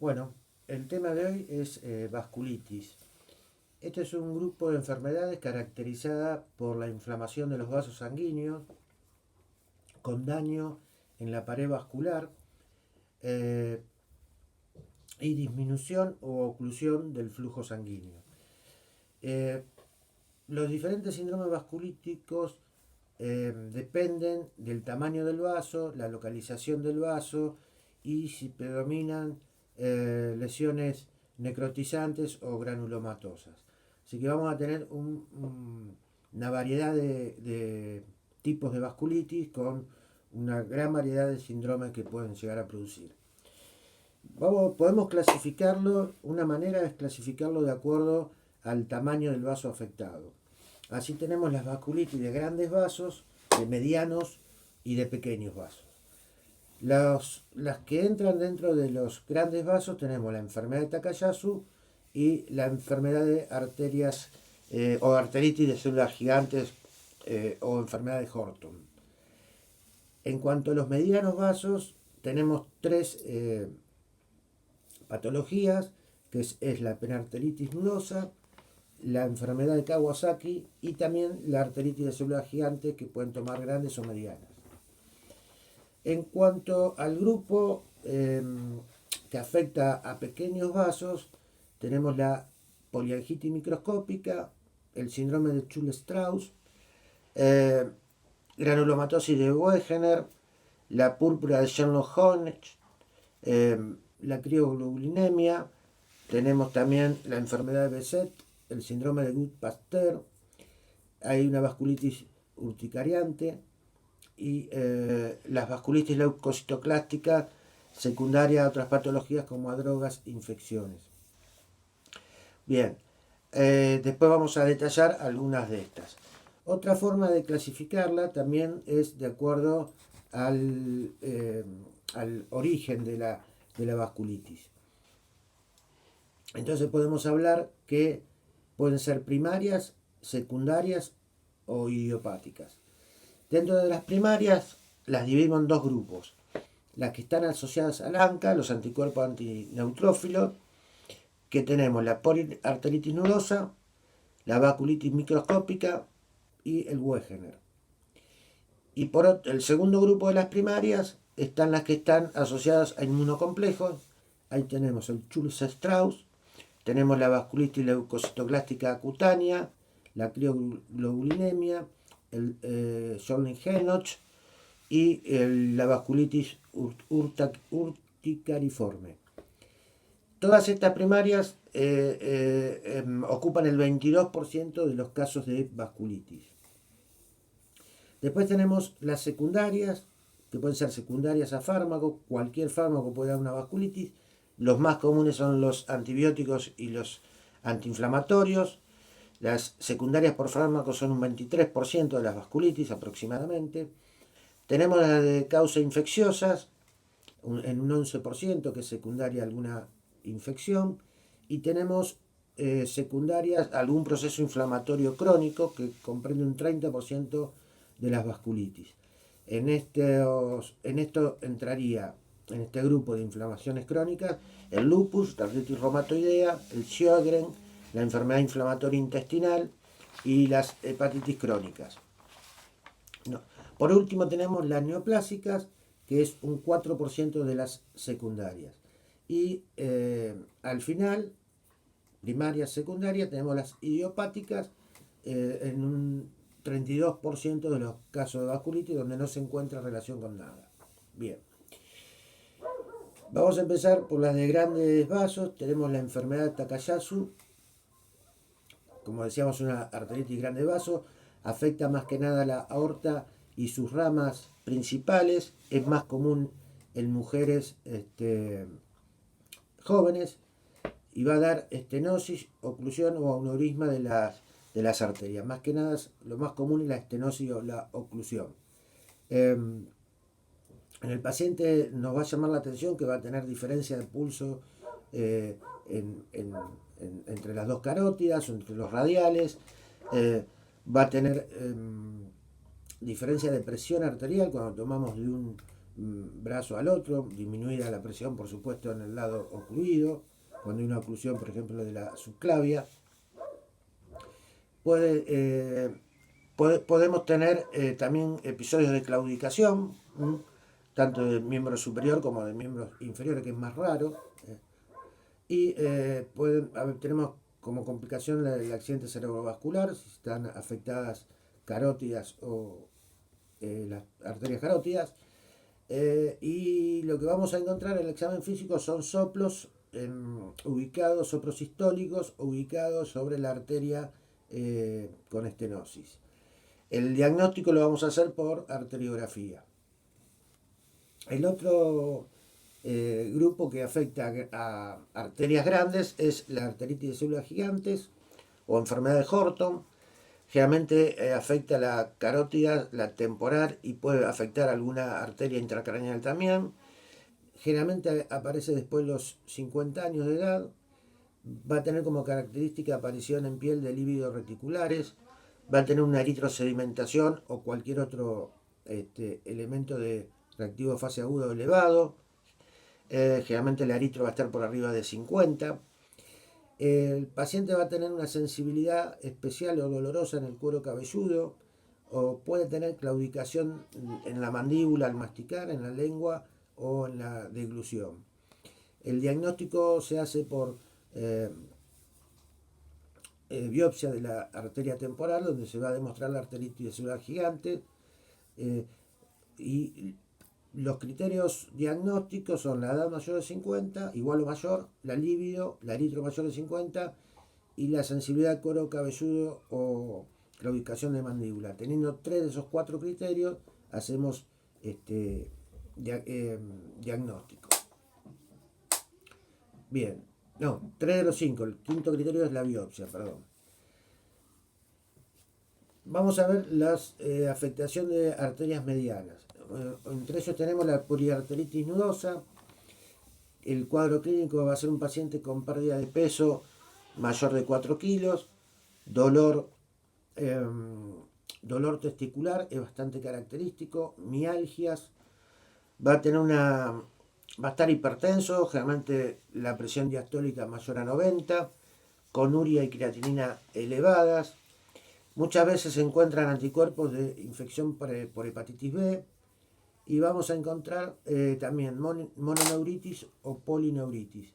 Bueno, el tema de hoy es vasculitis. Este es un grupo de enfermedades caracterizada por la inflamación de los vasos sanguíneos con daño en la pared vascular eh, y disminución o oclusión del flujo sanguíneo. Eh, los diferentes síndromes vasculíticos dependen del tamaño del vaso, la localización del vaso y si predominan lesiones necrotizantes o granulomatosas. Así que vamos a tener una variedad de tipos de vasculitis con una gran variedad de síndromes que pueden llegar a producir. Podemos clasificarlo, una manera es clasificarlo de acuerdo al tamaño del vaso afectado. Así tenemos las vasculitis de grandes vasos, de medianos y de pequeños vasos. Las que entran dentro de los grandes vasos tenemos la enfermedad de Takayasu y la enfermedad de arterias o arteritis de células gigantes o enfermedad de Horton. En cuanto a los medianos vasos, tenemos tres patologías, que es la penarteritis nudosa, la enfermedad de Kawasaki y también la arteritis de células gigantes que pueden tomar grandes o medianas. En cuanto al grupo que afecta a pequeños vasos, tenemos la poliangitis microscópica, el síndrome de Church-Strauss, eh, granulomatosis de Wegener, la púrpura de Sherlock-Holmes, la crioglobulinemia, tenemos también la enfermedad de Behçet, el síndrome de Gut-Pasteur, hay una vasculitis urticariante y las vasculitis leucocitoclásticas secundarias a otras patologías como a drogas e infecciones. Bien, después vamos a detallar algunas de estas. Otra forma de clasificarla también es de acuerdo al origen de la vasculitis. Entonces podemos hablar que pueden ser primarias, secundarias o idiopáticas. Dentro de las primarias las dividimos en dos grupos. Las que están asociadas al ANCA, los anticuerpos antineutrófilos, que tenemos la poliarteritis nudosa, la vasculitis microscópica y el Wegener. Y por el segundo grupo de las primarias están las que están asociadas a inmunocomplejos. Ahí tenemos el Church-Strauss, tenemos la vasculitis leucocitoclástica cutánea, la crioglobulinemia, el Sjögren-Henoch y la vasculitis urticariforme. Todas estas primarias ocupan el 22% de los casos de vasculitis. Después tenemos las secundarias, que pueden ser secundarias a fármacos, cualquier fármaco puede dar una vasculitis. Los más comunes son los antibióticos y los antiinflamatorios. Las secundarias por fármacos son un 23% de las vasculitis aproximadamente. Tenemos las de causa infecciosas, en un 11% que es secundaria a alguna infección. Y tenemos secundarias a algún proceso inflamatorio crónico que comprende un 30% de las vasculitis. En esto entraría, en este grupo de inflamaciones crónicas, el lupus, la artritis reumatoidea, el Sjögren, la enfermedad inflamatoria intestinal y las hepatitis crónicas. No. Por último tenemos las neoplásicas, que es un 4% de las secundarias. Y al final, primarias, secundarias, tenemos las idiopáticas en un 32% de los casos de vasculitis donde no se encuentra relación con nada. Bien. Vamos a empezar por las de grandes vasos. Tenemos la enfermedad de Takayasu. Como decíamos, una arteritis grande vaso. Afecta más que nada la aorta y sus ramas principales. Es más común en mujeres jóvenes y va a dar estenosis, oclusión o aneurisma de las arterias. Más que nada, lo más común es la estenosis o la oclusión. En el paciente nos va a llamar la atención que va a tener diferencia de pulso entre las dos carótidas o entre los radiales. Va a tener diferencia de presión arterial cuando tomamos brazo al otro, disminuida la presión por supuesto en el lado ocluido, cuando hay una oclusión por ejemplo de la subclavia. Podemos tener también episodios de claudicación, tanto del miembro superior como del miembro inferior, que es más raro. Y tenemos como complicación el accidente cerebrovascular, si están afectadas carótidas o las arterias carótidas. Y lo que vamos a encontrar en el examen físico son soplos soplos sistólicos ubicados sobre la arteria con estenosis. El diagnóstico lo vamos a hacer por arteriografía. El otro grupo que afecta a arterias grandes es la arteritis de células gigantes o enfermedad de Horton. Generalmente afecta la carótida, la temporal y puede afectar alguna arteria intracraneal también. Generalmente aparece después de los 50 años de edad. Va a tener como característica aparición en piel de lívidos reticulares. Va a tener una eritrosedimentación o cualquier otro elemento de reactivo de fase agudo elevado. Generalmente el eritro va a estar por arriba de 50. El paciente va a tener una sensibilidad especial o dolorosa en el cuero cabelludo, o puede tener claudicación en la mandíbula al masticar, en la lengua o en la deglución. El diagnóstico se hace por biopsia de la arteria temporal, donde se va a demostrar la arteritis de células gigantes, y los criterios diagnósticos son la edad mayor de 50, igual o mayor, la libido, la eritro mayor de 50 y la sensibilidad al cuero cabelludo o claudicación de mandíbula. Teniendo 3 de esos 4 criterios, hacemos diagnóstico. Bien, no, 3 de los 5, el quinto criterio es la biopsia, perdón. Vamos a ver las afectación de arterias medianas. Entre ellos tenemos la poliarteritis nudosa. El cuadro clínico va a ser un paciente con pérdida de peso mayor de 4 kilos, dolor testicular es bastante característico, mialgias, va a estar hipertenso, generalmente la presión diastólica mayor a 90, con urea y creatinina elevadas. Muchas veces se encuentran anticuerpos de infección por hepatitis B y vamos a encontrar también mononeuritis o polineuritis.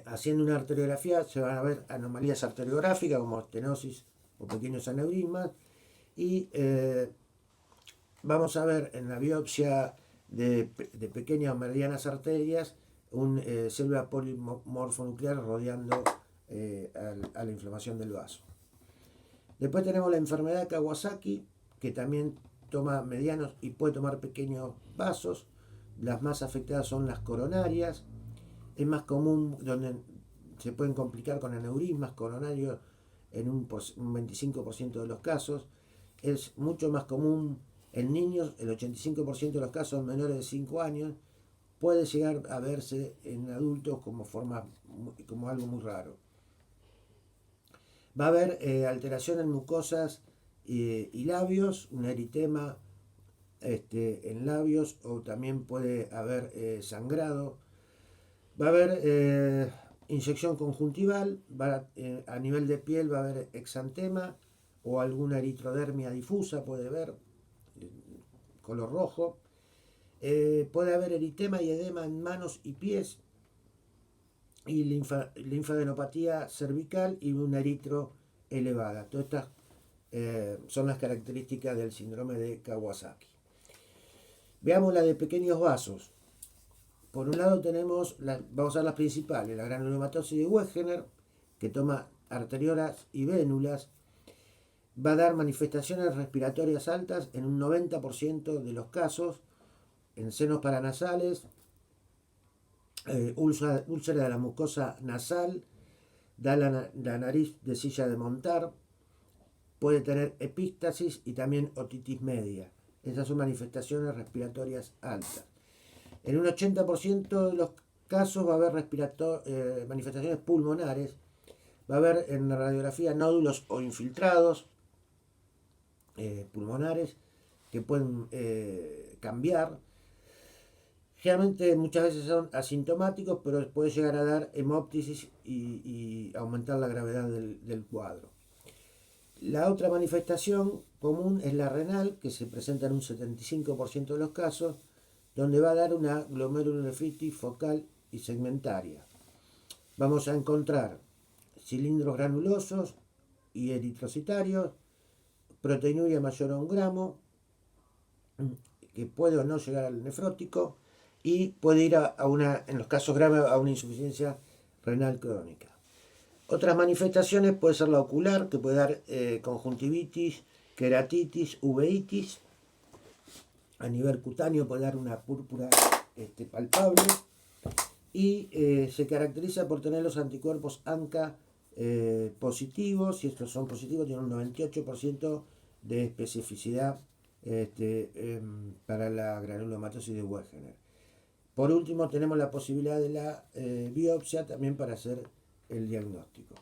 Haciendo una arteriografía se van a ver anomalías arteriográficas como estenosis o pequeños aneurismas y vamos a ver en la biopsia de pequeñas o medianas arterias una célula polimorfonuclear rodeando a la inflamación del vaso. Después tenemos la enfermedad de Kawasaki, que también toma medianos y puede tomar pequeños vasos. Las más afectadas son las coronarias. Es más común, donde se pueden complicar con aneurismas coronarios en un 25% de los casos. Es mucho más común en niños, el 85% de los casos menores de 5 años. Puede llegar a verse en adultos como algo muy raro. Va a haber alteración en mucosas y labios, un eritema en labios, o también puede haber sangrado. Va a haber inyección conjuntival, a nivel de piel va a haber exantema o alguna eritrodermia difusa, puede haber color rojo. Puede haber eritema y edema en manos y pies, y linfadenopatía cervical y una eritro elevada. Todas estas son las características del síndrome de Kawasaki. Veamos la de pequeños vasos. Por un lado vamos a ver las principales, la granulomatosis de Wegener, que toma arteriolas y vénulas, va a dar manifestaciones respiratorias altas en un 90% de los casos, en senos paranasales, úlcera de la mucosa nasal, da la nariz de silla de montar, puede tener epístasis y también otitis media. Esas son manifestaciones respiratorias altas. En un 80% de los casos va a haber manifestaciones pulmonares, va a haber en la radiografía nódulos o infiltrados pulmonares, que pueden cambiar. Generalmente muchas veces son asintomáticos, pero puede llegar a dar hemóptisis y aumentar la gravedad del cuadro. La otra manifestación común es la renal, que se presenta en un 75% de los casos, donde va a dar una glomerulonefritis focal y segmentaria. Vamos a encontrar cilindros granulosos y eritrocitarios, proteinuria mayor a 1 gramo, que puede o no llegar al nefrótico, y puede ir en los casos graves a una insuficiencia renal crónica. Otras manifestaciones puede ser la ocular, que puede dar conjuntivitis, queratitis, uveitis. A nivel cutáneo puede dar una púrpura palpable y se caracteriza por tener los anticuerpos ANCA positivos. Si estos son positivos, tienen un 98% de especificidad para la granulomatosis de Wegener. Por último, tenemos la posibilidad de la biopsia también para hacer el diagnóstico.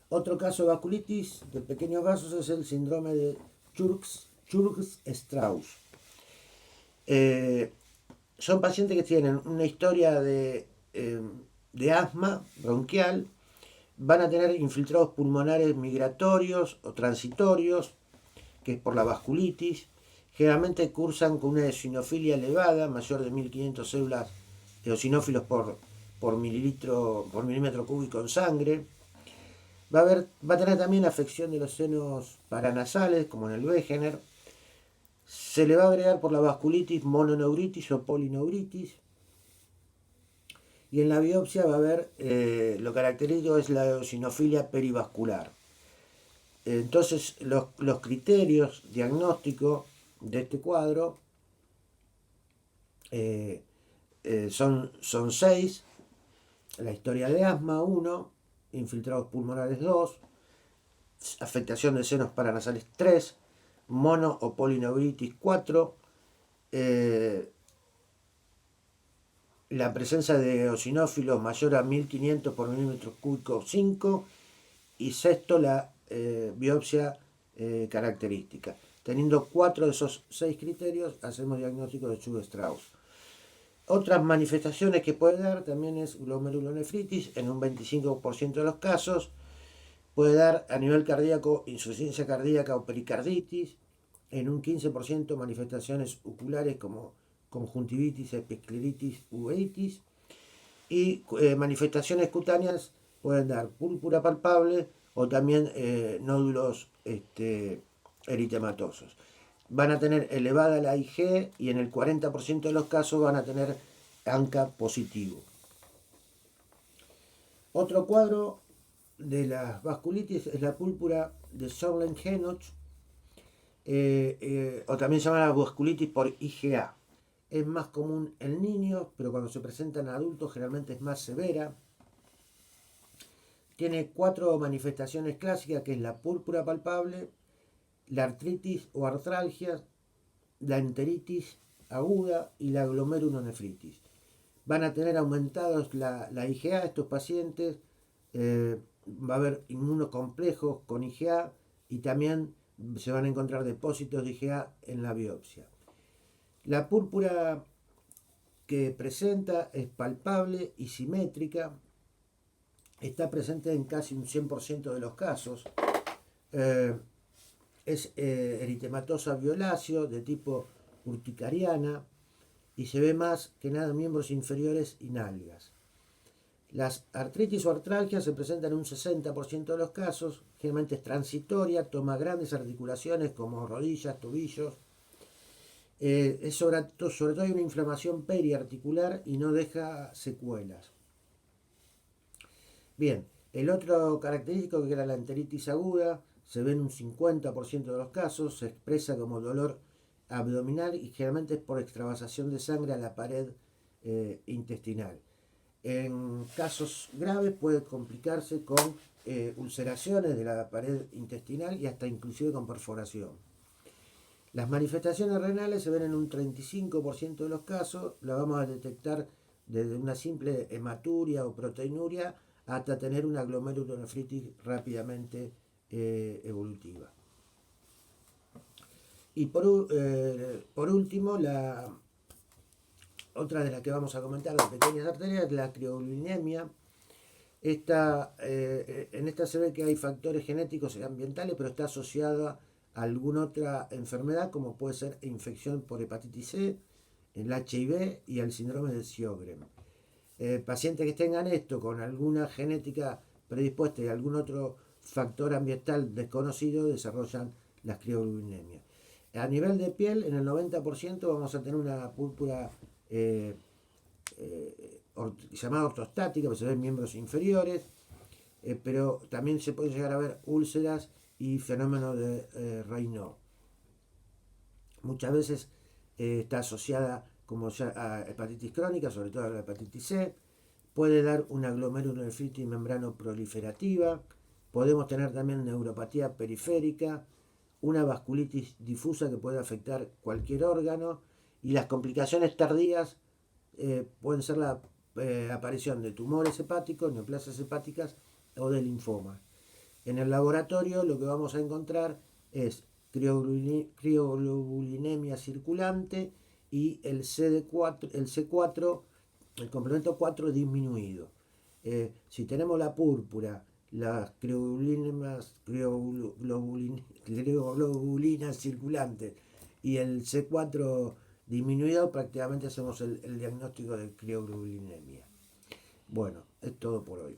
Otro caso de vasculitis de pequeños vasos es el síndrome de Churg-Strauss. Son pacientes que tienen una historia de asma bronquial, van a tener infiltrados pulmonares migratorios o transitorios, que es por la vasculitis. Generalmente cursan con una eosinofilia elevada, mayor de 1500 células eosinófilos por milímetro cúbico en sangre. Va a tener también afección de los senos paranasales, como en el Wegener. Se le va a agregar por la vasculitis mononeuritis o polineuritis. Y en la biopsia va a haber, lo característico es la eosinofilia perivascular. Entonces, los criterios diagnósticos de este cuadro son 6. La historia de asma 1, infiltrados pulmonares 2, afectación de senos paranasales 3, mono o polineuritis 4, la presencia de eosinófilos mayor a 1500 por milímetro cúbico 5, y sexto, la biopsia característica. Teniendo 4 de esos 6 criterios, hacemos diagnóstico de Churg-Strauss. Otras manifestaciones que puede dar también es glomerulonefritis en un 25% de los casos. Puede dar a nivel cardíaco insuficiencia cardíaca o pericarditis. En un 15% manifestaciones oculares como conjuntivitis, episcleritis, uveitis. Y manifestaciones cutáneas pueden dar púrpura palpable o también nódulos eritematosos. Van a tener elevada la IG y en el 40% de los casos van a tener ANCA positivo. Otro cuadro de las vasculitis es la púrpura de Sörling-Henoch, o también se llama la vasculitis por IgA. Es más común en niños, pero cuando se presenta en adultos generalmente es más severa. Tiene 4 manifestaciones clásicas, que es la púrpura palpable, la artritis o artralgia, la enteritis aguda y la glomerulonefritis. Van a tener aumentados la IgA estos pacientes, va a haber inmunocomplejos con IgA y también se van a encontrar depósitos de IgA en la biopsia. La púrpura que presenta es palpable y simétrica, está presente en casi un 100% de los casos. Es eritematosa violáceo de tipo urticariana y se ve más que nada en miembros inferiores y nalgas. Las artritis o artralgias se presentan en un 60% de los casos, generalmente es transitoria, toma grandes articulaciones como rodillas, tobillos. Sobre todo hay una inflamación periarticular y no deja secuelas. Bien, el otro característico, que era la enteritis aguda, se ve en un 50% de los casos, se expresa como dolor abdominal y generalmente es por extravasación de sangre a la pared intestinal. En casos graves puede complicarse con ulceraciones de la pared intestinal y hasta inclusive con perforación. Las manifestaciones renales se ven en un 35% de los casos, la vamos a detectar desde una simple hematuria o proteinuria hasta tener una glomerulonefritis rápidamente evolutiva. Y por último, otra de las que vamos a comentar de pequeñas arterias es la crioglulinemia. En esta se ve que hay factores genéticos y ambientales, pero está asociada a alguna otra enfermedad, como puede ser infección por hepatitis C, el HIV y el síndrome de Sjögren. Pacientes que tengan esto con alguna genética predispuesta y algún otro factor ambiental desconocido desarrollan las crioglulinemias. A nivel de piel, en el 90% vamos a tener una púrpura llamada ortostática, que se ven miembros inferiores, pero también se puede llegar a ver úlceras y fenómenos de Raynaud. Muchas veces está asociada como ya a hepatitis crónica, sobre todo a la hepatitis C. Puede dar una glomerulonefritis membrano proliferativa. Podemos tener también neuropatía periférica, una vasculitis difusa que puede afectar cualquier órgano, y las complicaciones tardías pueden ser la aparición de tumores hepáticos, neoplasias hepáticas o de linfoma. En el laboratorio lo que vamos a encontrar es crioglobulinemia circulante y el C4, el complemento 4 disminuido. Si tenemos la púrpura, las crioglobulinas circulantes y el C4 disminuido, prácticamente hacemos el diagnóstico de crioglobulinemia. Bueno, es todo por hoy.